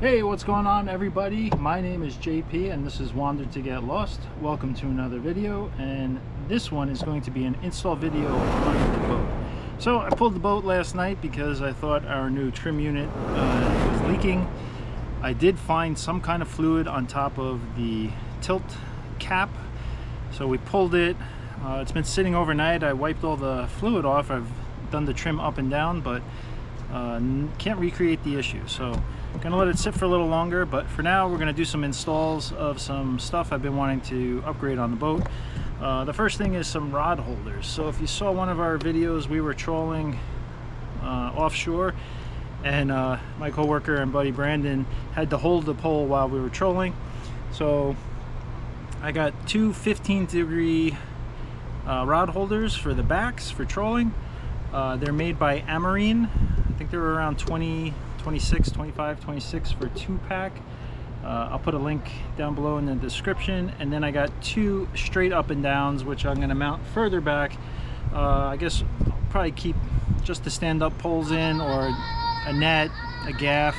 Hey, what's going on everybody? My name is JP and this is Wander to Get Lost. Welcome to another video, and this one is going to be an install video on the boat. So I pulled the boat last night because I thought our new trim unit was leaking. I did find some kind of fluid on top of the tilt cap, so we pulled it. It's been sitting overnight. I wiped all the fluid off. I've done the trim up and down, but can't recreate the issue, so I'm gonna let it sit for a little longer. But for now, we're gonna do some installs of some stuff I've been wanting to upgrade on the boat. The first thing is some rod holders. So if you saw one of our videos, we were trolling offshore, and my co-worker and buddy Brandon had to hold the pole while we were trolling. So I got two 15-degree rod holders for the backs for trolling. They're made by Amarine. I think they were around 26 for a 2-pack. I'll put a link down below in the description. And then I got two straight up and downs, which I'm going to mount further back. I guess I'll probably keep just the stand-up poles in, or a net, a gaff,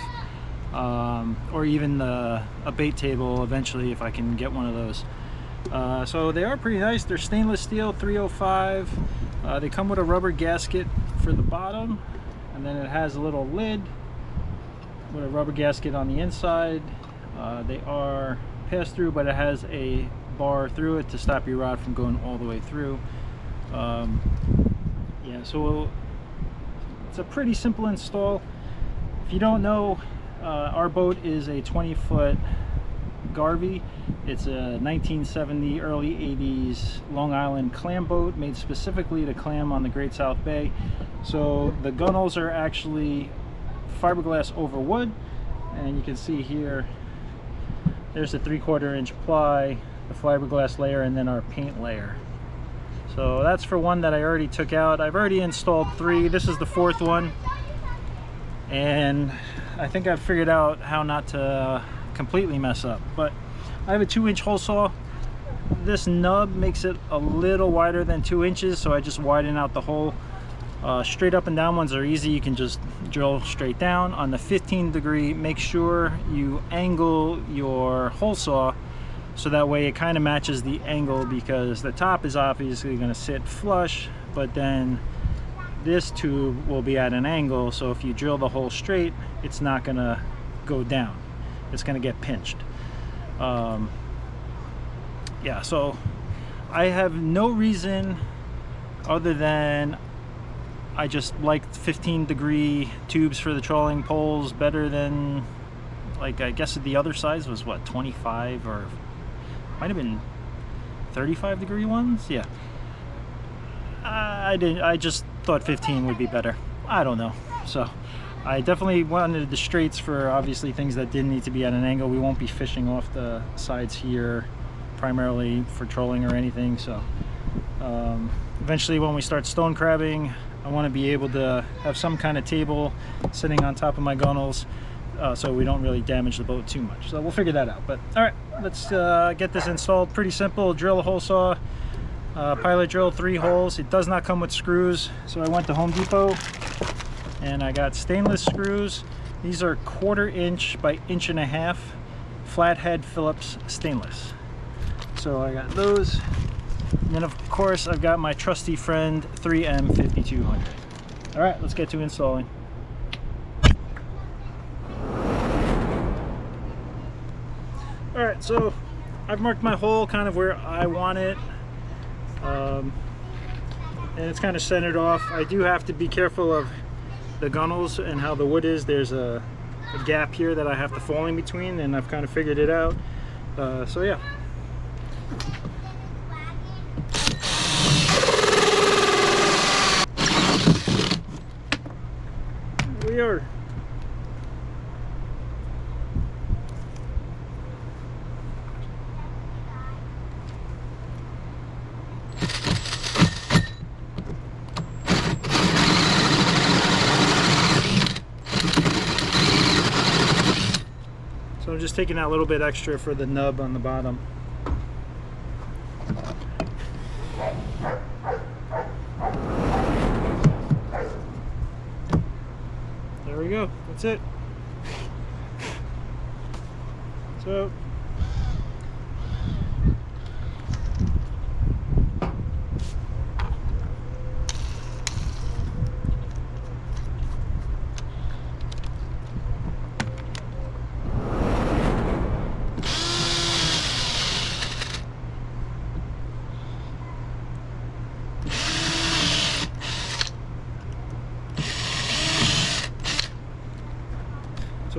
or even a bait table eventually if I can get one of those. So they are pretty nice. They're stainless steel 305. They come with a rubber gasket for the bottom, and then it has a little lid with a rubber gasket on the inside. They are pass-through, but it has a bar through it to stop your rod from going all the way through. Yeah, so it's a pretty simple install. If you don't know, our boat is a 20-foot Garvey. It's a 1970 early 80s Long Island clam boat, made specifically to clam on the Great South Bay. So the gunwales are actually fiberglass over wood, and you can see here there's the 3/4 inch ply, the fiberglass layer, and then our paint layer. So that's for one that I already took out. I've already installed 3. This is the 4th one, and I think I've figured out how not to completely mess up. But I have a 2-inch hole saw. This nub makes it a little wider than 2 inches, so I just widen out the hole. Straight up and down ones are easy. You can just drill straight down. On the 15-degree, make sure you angle your hole saw so that way it kind of matches the angle, because the top is obviously going to sit flush, but then this tube will be at an angle, so if you drill the hole straight, it's not going to go down. It's going to get pinched. Yeah, so I have no reason other than I just liked 15-degree tubes for the trolling poles better than, like, I guess the other size was what, 25, or might have been 35-degree ones. Yeah, I just thought 15 would be better. I don't know. So I definitely wanted the straights for obviously things that didn't need to be at an angle. We won't be fishing off the sides here primarily for trolling or anything. So eventually when we start stone crabbing, I want to be able to have some kind of table sitting on top of my gunnels, so we don't really damage the boat too much. So we'll figure that out. But all right, let's get this installed. Pretty simple. Drill a hole saw, pilot drill 3 holes. It does not come with screws, so I went to Home Depot and I got stainless screws. These are 1/4 inch by 1.5 inch flathead Phillips stainless. So I got those. And then of course I've got my trusty friend 3M 5200. All right, let's get to installing. All right, so I've marked my hole kind of where I want it, and it's kind of centered off. I do have to be careful of the gunnels and how the wood is. There's a gap here that I have to fall in between, and I've kind of figured it out. So yeah. We are. So I'm just taking out a little bit extra for the nub on the bottom. There we go. That's it. So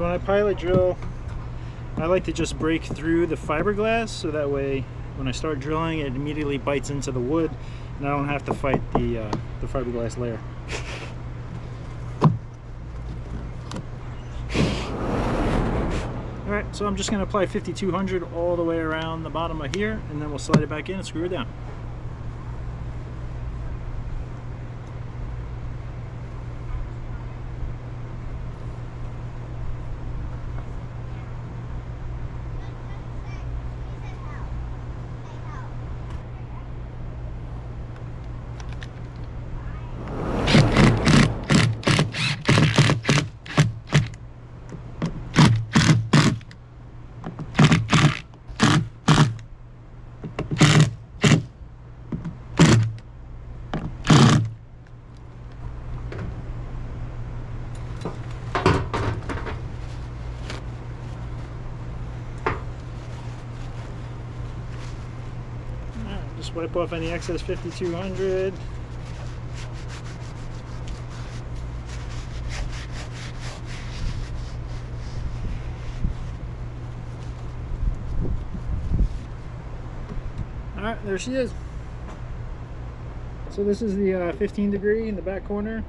when I pilot drill, I like to just break through the fiberglass so that way when I start drilling it immediately bites into the wood and I don't have to fight the fiberglass layer. Alright, so I'm just going to apply 5200 all the way around the bottom of here, and then we'll slide it back in and screw it down. Just wipe off any excess 5200. Alright, there she is. So this is the 15 degree in the back corner.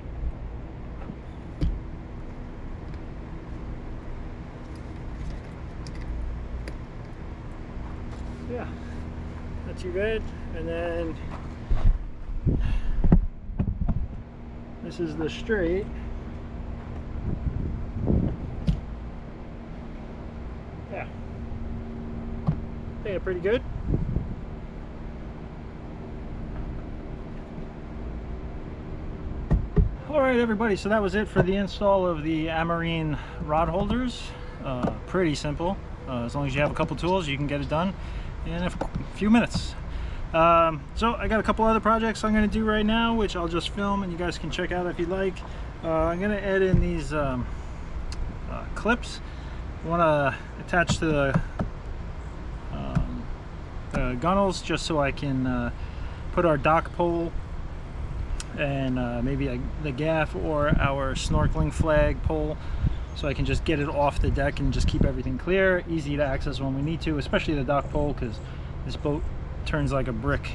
Yeah, not too bad. And then this is the straight. Yeah, I think it's pretty good. Alright everybody, so that was it for the install of the Amarine rod holders. Pretty simple. As long as you have a couple tools, you can get it done in a few minutes. So I got a couple other projects I'm going to do right now, which I'll just film and you guys can check out if you'd like. I'm going to add in these clips. I want to attach to the gunwales just so I can put our dock pole and maybe the gaff or our snorkeling flag pole, so I can just get it off the deck and just keep everything clear, easy to access when we need to, especially the dock pole because this boat turns like a brick.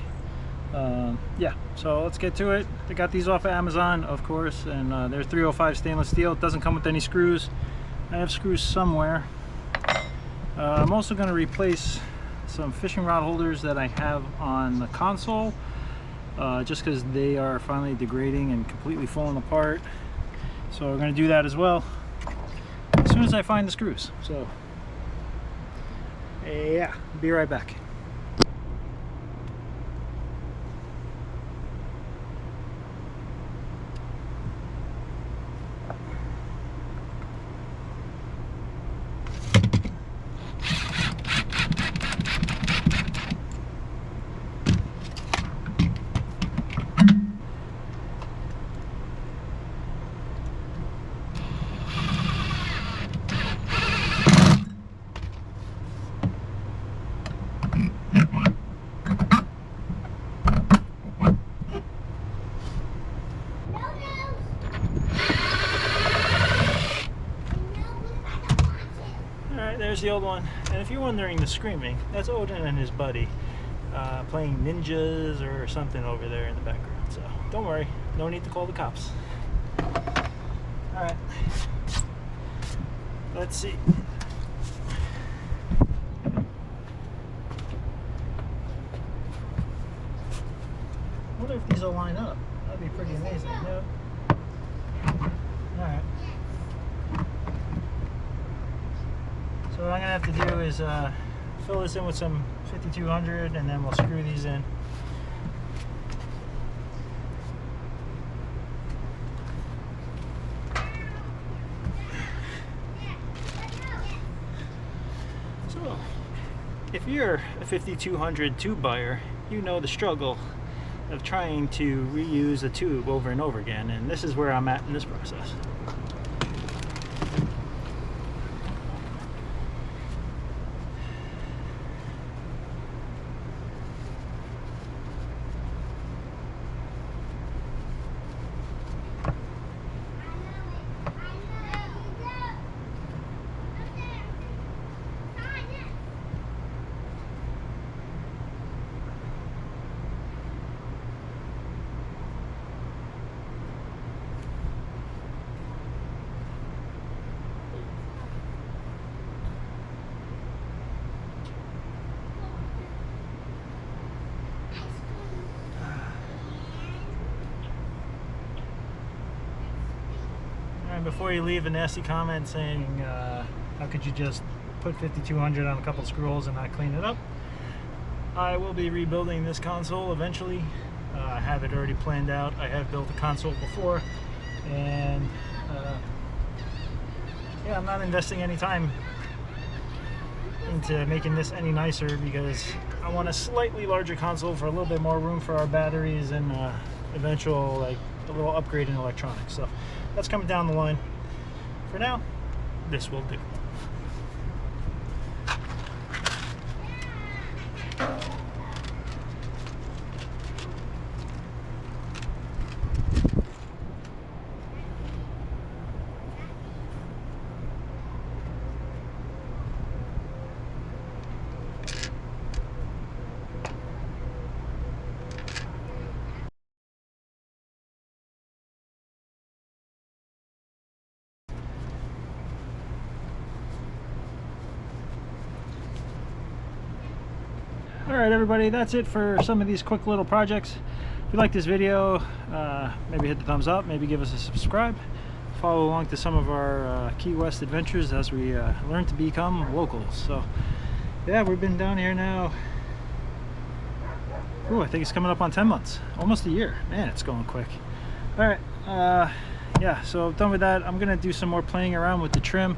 Yeah, so let's get to it. I got these off of Amazon, of course, and they're 305 stainless steel. It doesn't come with any screws. I have screws somewhere. I'm also going to replace some fishing rod holders that I have on the console, just because they are finally degrading and completely falling apart. So we're going to do that as well as soon as I find the screws. So yeah, be right back. There's the old one, and if you're wondering the screaming, that's Odin and his buddy playing ninjas or something over there in the background, so don't worry, no need to call the cops. Alright, let's see. I wonder if these will line up. That'd be pretty amazing. Yep. Alright. So what I'm going to have to do is fill this in with some 5200 and then we'll screw these in. So So if you're a 5200 tube buyer, you know the struggle of trying to reuse a tube over and over again, and this is where I'm at in this process. Before you leave a nasty comment saying how could you just put 5200 on a couple screw holes and not clean it up, I will be rebuilding this console eventually. I have it already planned out. I have built a console before, and yeah, I'm not investing any time into making this any nicer because I want a slightly larger console for a little bit more room for our batteries and eventual, like, a little upgrade in electronics. So that's coming down the line. For now, this will do. Alright everybody, that's it for some of these quick little projects. If you like this video, maybe hit the thumbs up, maybe give us a subscribe. Follow along to some of our Key West adventures as we learn to become locals. So yeah, we've been down here now, ooh, I think it's coming up on 10 months, almost a year. Man, it's going quick. Alright, yeah, so done with that. I'm gonna do some more playing around with the trim,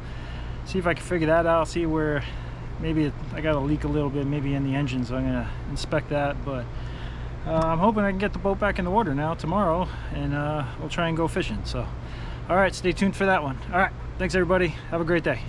see if I can figure that out, see where maybe I got a leak a little bit, maybe in the engine, so I'm gonna inspect that. But I'm hoping I can get the boat back in the water now tomorrow, and we'll try and go fishing. So all right, stay tuned for that one. All right, thanks everybody, have a great day.